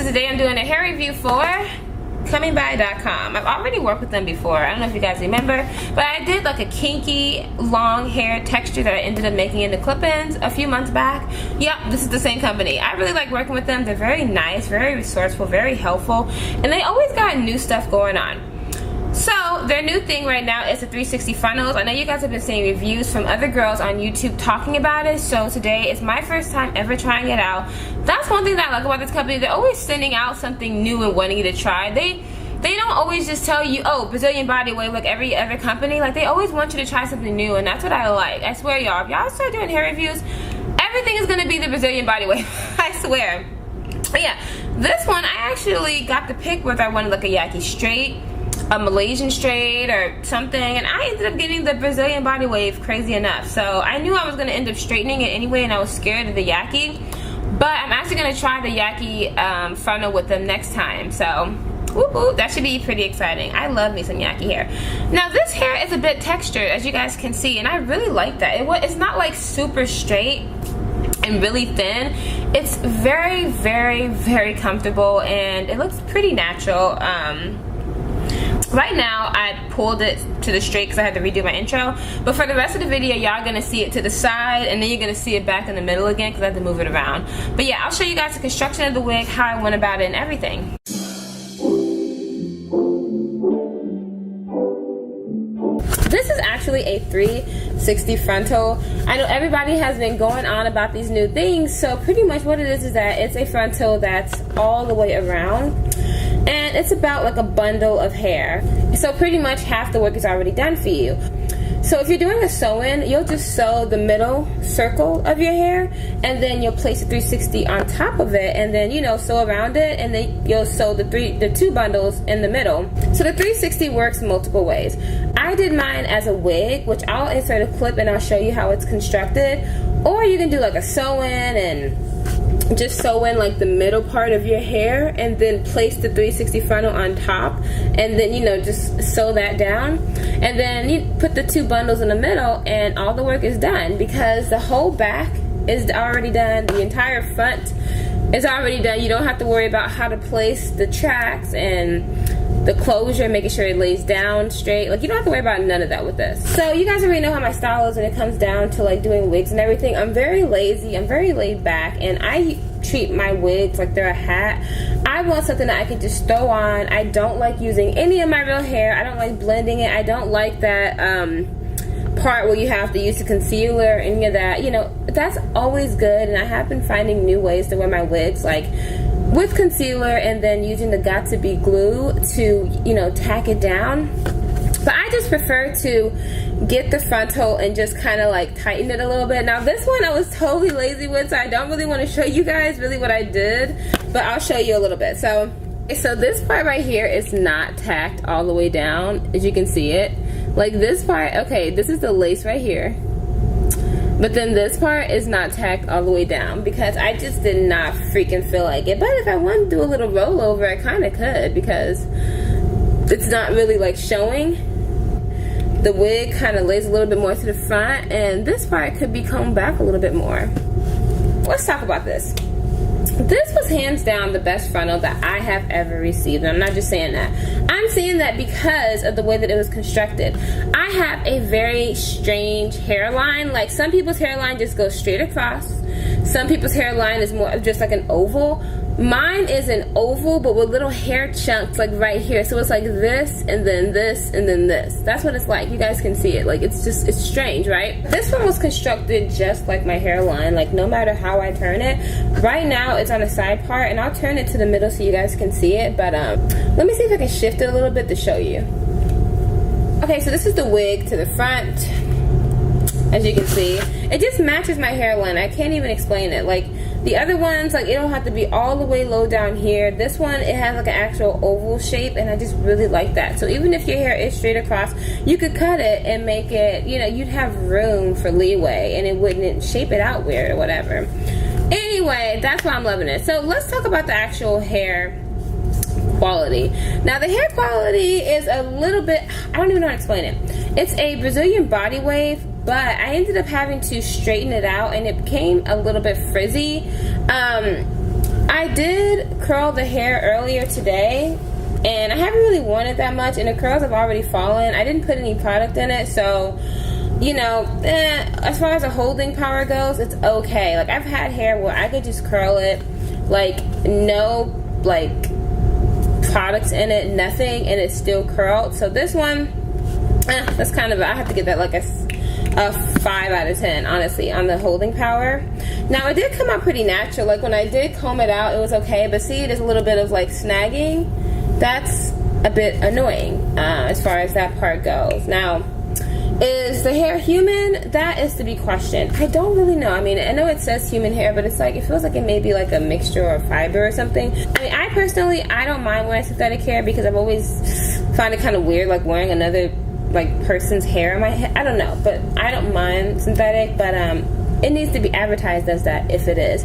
today I'm doing a hair review for comingby.com. I've already worked with them before. I don't know if you guys remember, but I did like a kinky long hair texture that I ended up making into clip-ins a few months back. Yep, this is the same company. I really like working with them. They're very nice, very resourceful, very helpful, and they always got new stuff going on. So their new thing right now is the 360 frontals. I know you guys have been seeing reviews from other girls on YouTube talking about it, so today is my first time ever trying it out. That's one thing that I like about this company. They're always sending out something new and wanting you to try. They don't always just tell you, oh, Brazilian body wave like every other company. Like, they always want you to try something new, and that's what I like. I swear, y'all, if y'all start doing hair reviews, everything is gonna be the Brazilian body wave. I swear. But yeah, this one I actually got to pick whether I wanted like a Yaki straight, a Malaysian straight, or something, and I ended up getting the Brazilian body wave, crazy enough. So I knew I was going to end up straightening it anyway, and I was scared of the Yaki, but I'm actually going to try the Yaki frontal with them next time. So woo-hoo, that should be pretty exciting. I love me some Yaki hair. Now this hair is a bit textured, as you guys can see, and I really like that. It's not like super straight and really thin. It's very, very, very comfortable, and it looks pretty natural. Right now I pulled it to the straight because I had to redo my intro, but for the rest of the video y'all gonna see it to the side, and then you're gonna see it back in the middle again because I had to move it around. But yeah, I'll show you guys the construction of the wig, how I went about it, and everything. This is actually a 360 frontal. I know everybody has been going on about these new things, so pretty much what it is that it's a frontal that's all the way around, and it's about like a bundle of hair. So pretty much half the work is already done for you. So if you're doing a sew-in, you'll just sew the middle circle of your hair, and then you'll place a 360 on top of it, and then, you know, sew around it, and then you'll sew the two bundles in the middle. So the 360 works multiple ways. I did mine as a wig, which I'll insert a clip and I'll show you how it's constructed. Or you can do like a sew-in and just sew in like the middle part of your hair, and then place the 360 frontal on top, and then, you know, just sew that down, and then you put the two bundles in the middle, and all the work is done, because the whole back is already done, the entire front is already done. You don't have to worry about how to place the tracks and the closure, making sure it lays down straight. Like, you don't have to worry about none of that with this. So you guys already know how my style is when it comes down to like doing wigs and everything. I'm very lazy, I'm very laid back, and I treat my wigs like they're a hat. I want something that I can just throw on. I don't like using any of my real hair. I don't like blending it. I don't like that part where you have to use the concealer, any of that. You know, that's always good, and I have been finding new ways to wear my wigs, like with concealer and then using the Got To Be glue to, you know, tack it down. But I just prefer to get the frontal and just kind of like tighten it a little bit. Now this one I was totally lazy with, so I don't really want to show you guys really what I did, but I'll show you a little bit. So this part right here is not tacked all the way down, as you can see it. Like this part, okay, this is the lace right here, but then this part is not tacked all the way down because I just did not freaking feel like it. But if I wanted to do a little rollover, I kind of could, because it's not really like showing. The wig kind of lays a little bit more to the front, and this part could be combed back a little bit more. Let's talk about this. This was hands down the best frontal that I have ever received, and I'm not just saying that. I'm saying that because of the way that it was constructed. I have a very strange hairline. Like, some people's hairline just goes straight across. Some people's hairline is more of just like an oval. Mine is an oval, but with little hair chunks like right here. So it's like this, and then this, and then this. That's what it's like. You guys can see it. Like, it's strange, right? This one was constructed just like my hairline. Like, no matter how I turn it. Right now, it's on the side part, and I'll turn it to the middle so you guys can see it. But let me see if I can shift it a little bit to show you. Okay, so this is the wig to the front. As you can see, it just matches my hairline. I can't even explain it. Like, the other ones, like, it don't have to be all the way low down here. This one, it has like an actual oval shape, and I just really like that. So even if your hair is straight across, you could cut it and make it, you know, you'd have room for leeway, and it wouldn't shape it out weird or whatever. Anyway, that's why I'm loving it. So let's talk about the actual hair quality. Now the hair quality is a little bit, I don't even know how to explain it. It's a Brazilian body wave, but I ended up having to straighten it out, and it became a little bit frizzy. I did curl the hair earlier today, and I haven't really worn it that much, and the curls have already fallen. I didn't put any product in it, so you know, as far as the holding power goes, it's okay. Like, I've had hair where I could just curl it, like, no, like, products in it, nothing, and it's still curled. So this one, that's kind of, I have to get that like a 5 out of 10, honestly, on the holding power. Now, it did come out pretty natural. Like, when I did comb it out, it was okay, but see, there's a little bit of, like, snagging. That's a bit annoying, as far as that part goes. Now, is the hair human? That is to be questioned. I don't really know. I mean, I know it says human hair, but it's like, it feels like it may be like a mixture or fiber or something. I mean, I personally, I don't mind wearing synthetic hair because I've always found it kind of weird, like wearing another like person's hair on my head. I don't know, but I don't mind synthetic, but it needs to be advertised as that if it is.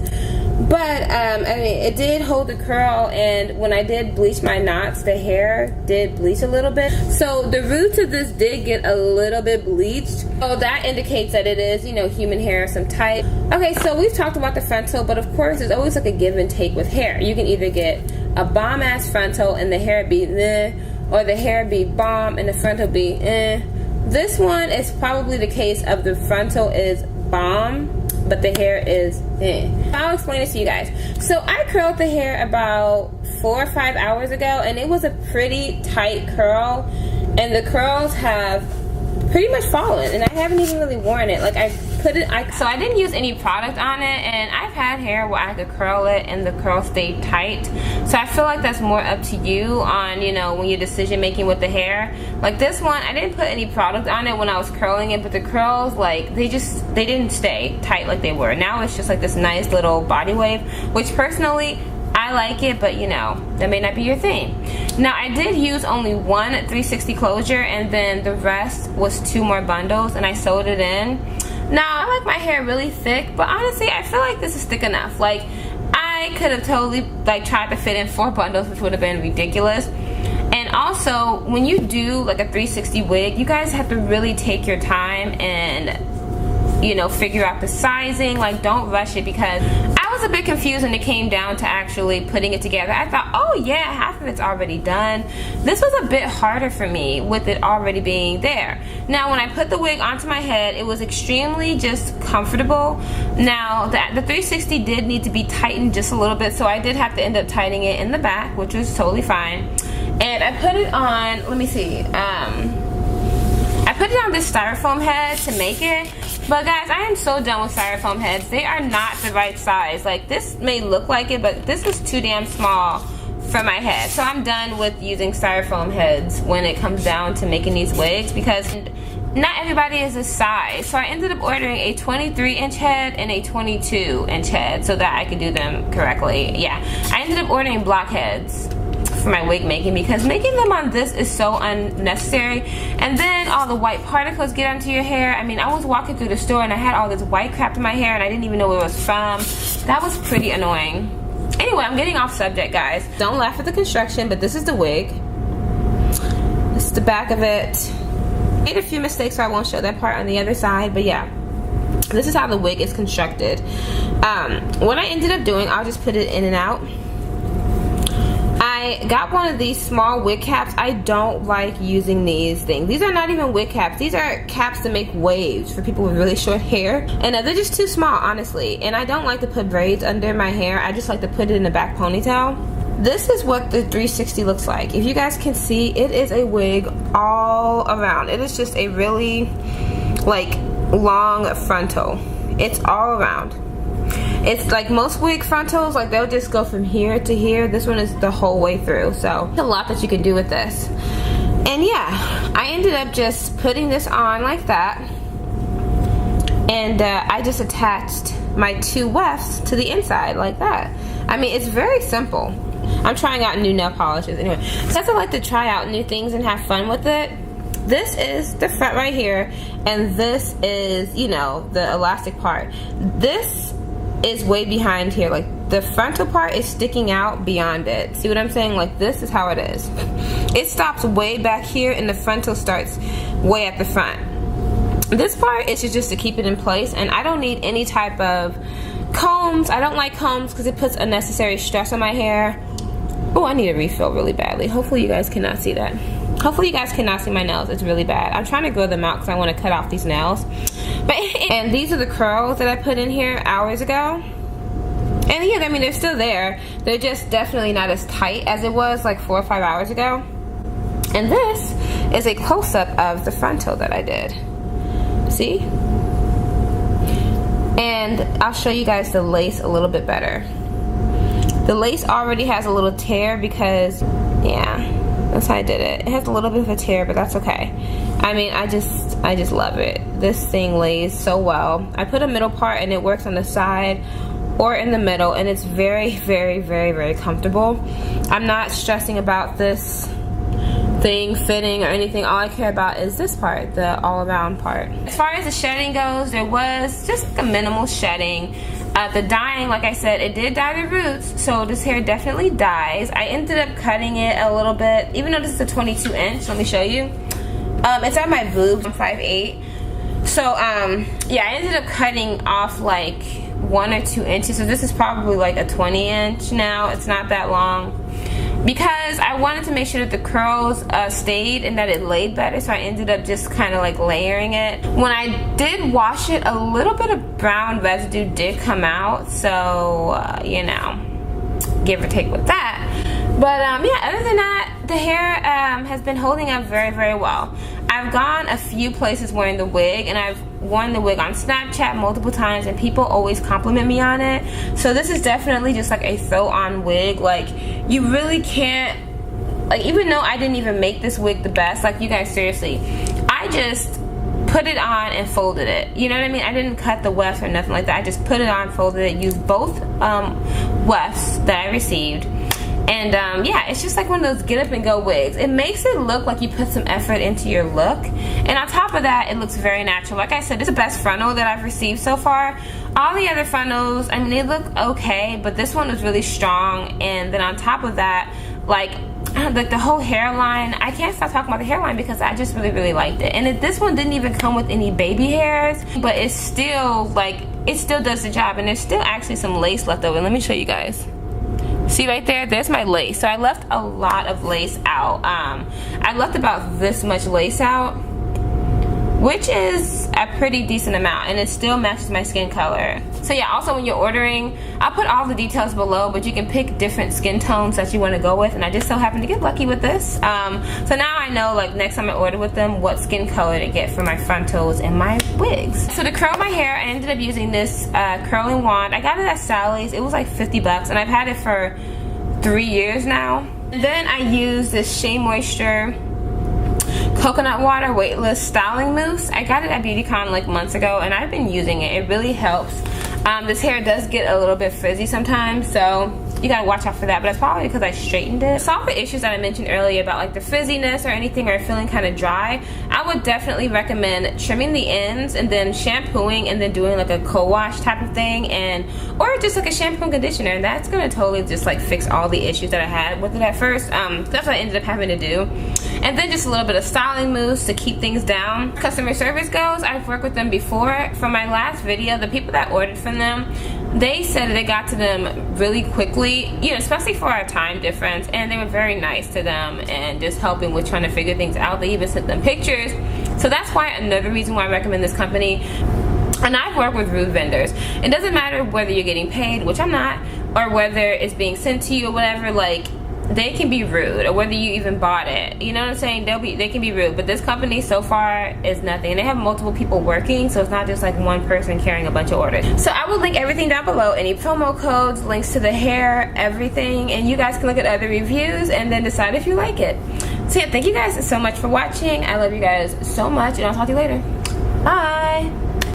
But I mean, it did hold the curl, and when I did bleach my knots, the hair did bleach a little bit. So the roots of this did get a little bit bleached. So that indicates that it is, you know, human hair of some type. Okay, so we've talked about the frontal, but of course there's always like a give and take with hair. You can either get a bomb ass frontal and the hair be meh, or the hair be bomb and the frontal be eh. This one is probably the case of the frontal is bomb, but the hair is eh. I'll explain it to you guys. So I curled the hair about 4 or 5 hours ago, and it was a pretty tight curl, and the curls have pretty much fallen, and I haven't even really worn it. Like, I put it, so I didn't use any product on it, and I've had hair where I could curl it and the curl stayed tight. So I feel like that's more up to you on, you know, when you're decision making with the hair. Like this one, I didn't put any product on it when I was curling it, but the curls, like, they didn't stay tight like they were. Now it's just like this nice little body wave, which personally, I like it, but you know, that may not be your thing. Now, I did use only one 360 closure, and then the rest was 2 more bundles, and I sewed it in. Now, I like my hair really thick, but honestly, I feel like this is thick enough. Like, I could have totally, like, tried to fit in 4 bundles, which would have been ridiculous. And also, when you do, like, a 360 wig, you guys have to really take your time and, you know, figure out the sizing. Like, don't rush it, because I was a bit confused when it came down to actually putting it together. I thought, oh yeah, half of it's already done. This was a bit harder for me with it already being there. Now, when I put the wig onto my head, it was extremely just comfortable. Now, the 360 did need to be tightened just a little bit, so I did have to end up tightening it in the back, which was totally fine. And I put it on, let me see, I put it on this styrofoam head to make it. But guys, I am so done with styrofoam heads. They are not the right size. Like, this may look like it, but this is too damn small for my head. So I'm done with using styrofoam heads when it comes down to making these wigs, because not everybody is this size. So I ended up ordering a 23-inch head and a 22-inch head so that I could do them correctly. Yeah, I ended up ordering block heads for my wig making, because making them on this is so unnecessary, and then all the white particles get onto your hair. I mean, I was walking through the store and I had all this white crap in my hair and I didn't even know where it was from. That was pretty annoying. Anyway, I'm getting off subject, guys. Don't laugh at the construction, but this is the wig. This is the back of it. I made a few mistakes, so I won't show that part on the other side, but yeah, this is how the wig is constructed. What I ended up doing, I'll just put it in and out. I got one of these small wig caps. I don't like using these things. These are not even wig caps. These are caps to make waves for people with really short hair. And they're just too small, honestly. And I don't like to put braids under my hair. I just like to put it in a back ponytail. This is what the 360 looks like. If you guys can see, it is a wig all around. It is just a really, like, long frontal. It's all around. It's like most wig frontals, like they'll just go from here to here. This one is the whole way through, so there's a lot that you can do with this. And yeah, I ended up just putting this on like that, and I just attached my 2 wefts to the inside like that. I mean, it's very simple. I'm trying out new nail polishes anyway. Because I like to try out new things and have fun with it. This is the front right here, and this is, you know, the elastic part. This is way behind here. Like, the frontal part is sticking out beyond it. See what I'm saying? Like, this is how it is. It stops way back here, and the frontal starts way at the front. This part is just to keep it in place, and I don't need any type of Combs, I don't like combs because it puts unnecessary stress on my hair. Oh, I need a refill really badly. Hopefully you guys cannot see that. Hopefully you guys cannot see my nails. It's really bad. I'm trying to grow them out because I want to cut off these nails. And these are the curls that I put in here hours ago. And yeah, I mean, they're still there. They're just definitely not as tight as it was like 4 or 5 hours ago. And this is a close-up of the frontal that I did. See? And I'll show you guys the lace a little bit better. The lace already has a little tear because, yeah, that's how I did it. It has a little bit of a tear, but that's okay. I mean, I just love it. This thing lays so well. I put a middle part and it works on the side or in the middle, and it's very, very, very, very comfortable. I'm not stressing about this thing fitting or anything. All I care about is this part, the all around part. As far as the shedding goes, there was just a minimal shedding. The dyeing, like I said, it did dye the roots, so this hair definitely dyes. I ended up cutting it a little bit, even though this is a 22 inch. Let me show you. It's on my boobs. I'm 5'8". So yeah, I ended up cutting off like 1 or 2 inches, so this is probably like a 20 inch now. It's not that long, because I wanted to make sure that the curls stayed and that it laid better, so I ended up just kind of like layering it. When I did wash it, a little bit of brown residue did come out, so you know, give or take with that. But yeah, other than that, the hair has been holding up very, very well. I've gone a few places wearing the wig, and I've worn the wig on Snapchat multiple times, and people always compliment me on it. So this is definitely just like a throw-on wig. Like, you really can't, like, even though I didn't even make this wig the best, like, you guys, seriously, I just put it on and folded it. You know what I mean? I didn't cut the wefts or nothing like that. I just put it on, folded it, used both wefts that I received. And yeah, it's just like one of those get up and go wigs. It makes it look like you put some effort into your look, and on top of that, it looks very natural. Like I said, this is the best frontal that I've received so far. All the other frontals, I mean, they look okay, but this one was really strong. And then on top of that, like the whole hairline, I can't stop talking about the hairline because I just really, really liked it. And this one didn't even come with any baby hairs, but it's still like, it still does the job. And there's still actually some lace left over. Let me show you guys. See right there, there's my lace. So I left a lot of lace out. I left about this much lace out, which is a pretty decent amount, and it still matches my skin color. So yeah, also when you're ordering, I'll put all the details below, but you can pick different skin tones that you want to go with, and I just so happened to get lucky with this. So now I know, like, next time I order with them, what skin color to get for my frontals and my wigs. So to curl my hair, I ended up using this curling wand. I got it at Sally's. It was like 50 bucks, and I've had it for 3 years now. And then I used this Shea Moisture coconut water weightless styling mousse. I got it at BeautyCon like months ago, and I've been using it. It really helps. This hair does get a little bit frizzy sometimes, so you gotta watch out for that, but that's probably because I straightened it. Solve the issues that I mentioned earlier about like the frizziness or anything, or feeling kind of dry. I would definitely recommend trimming the ends and then shampooing and then doing like a co-wash type of thing, and or just like a shampoo and conditioner, and that's gonna totally just like fix all the issues that I had with it at first. That's what I ended up having to do. And then just a little bit of styling mousse to keep things down. Customer service goes, I've worked with them before. For my last video, the people that ordered from them, they said that it got to them really quickly, you know, especially for our time difference, and they were very nice to them and just helping with trying to figure things out. They even sent them pictures. So that's why, another reason why I recommend this company. And I've worked with rude vendors. It doesn't matter whether you're getting paid, which I'm not, or whether it's being sent to you or whatever, like, they can be rude, or whether you even bought it, you know what I'm saying? They can be rude, but this company so far is nothing. And they have multiple people working, so it's not just like one person carrying a bunch of orders. So I will link everything down below, any promo codes, links to the hair, everything, and you guys can look at other reviews and then decide if you like it. So yeah, thank you guys so much for watching. I love you guys so much, and I'll talk to you later. Bye.